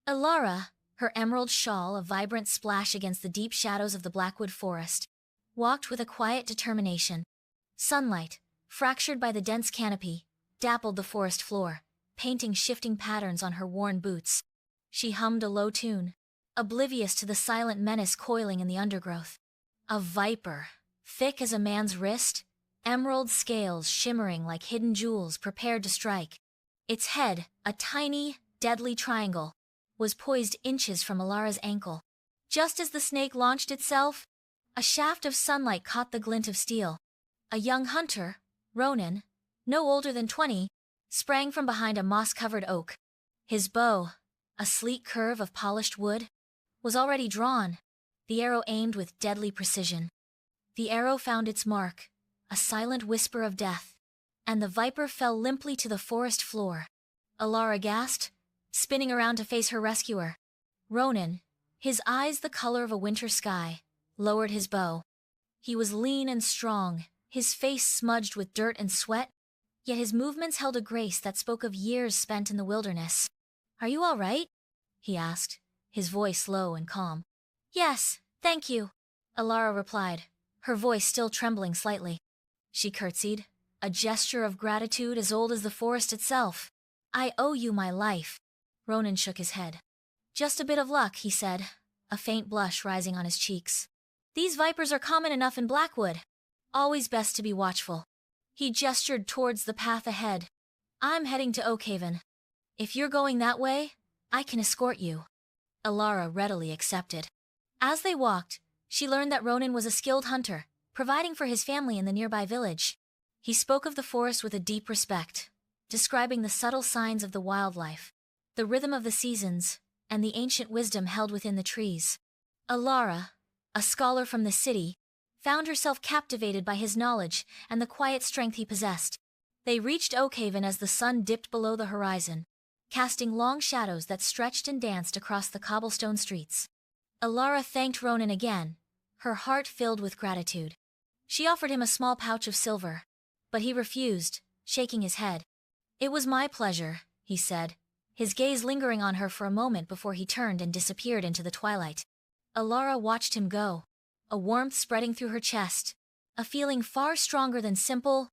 Alara, her emerald shawl a vibrant splash against the deep shadows of the Blackwood forest, walked with a quiet determination. Sunlight, fractured by the dense canopy, dappled the forest floor, painting shifting patterns on her worn boots. She hummed a low tune, oblivious to the silent menace coiling in the undergrowth. A viper, thick as a man's wrist, emerald scales shimmering like hidden jewels prepared to strike. Its head, a tiny, deadly triangle, was poised inches from Alara's ankle. Just as the snake launched itself, a shaft of sunlight caught the glint of steel. A young hunter, Ronan, no older than 20, sprang from behind a moss-covered oak. His bow, a sleek curve of polished wood, was already drawn, the arrow aimed with deadly precision. The arrow found its mark, a silent whisper of death, and the viper fell limply to the forest floor. Alara gasped, spinning around to face her rescuer. Ronan, his eyes the color of a winter sky, lowered his bow. He was lean and strong, his face smudged with dirt and sweat, yet his movements held a grace that spoke of years spent in the wilderness. "Are you all right?" he asked, his voice low and calm. "Yes, thank you," Alara replied, her voice still trembling slightly. She curtsied, a gesture of gratitude as old as the forest itself. "I owe you my life." Ronan shook his head. "Just a bit of luck," he said, a faint blush rising on his cheeks. "These vipers are common enough in Blackwood. Always best to be watchful." He gestured towards the path ahead. "I'm heading to Oakhaven. If you're going that way, I can escort you." Alara readily accepted. As they walked, she learned that Ronan was a skilled hunter, providing for his family in the nearby village. He spoke of the forest with a deep respect, describing the subtle signs of the wildlife, the rhythm of the seasons, and the ancient wisdom held within the trees. Alara, a scholar from the city, found herself captivated by his knowledge and the quiet strength he possessed. They reached Oakhaven as the sun dipped below the horizon, casting long shadows that stretched and danced across the cobblestone streets. Alara thanked Ronan again, her heart filled with gratitude. She offered him a small pouch of silver, but he refused, shaking his head. "It was my pleasure," he said, his gaze lingering on her for a moment before he turned and disappeared into the twilight. Alara watched him go, a warmth spreading through her chest, a feeling far stronger than simple,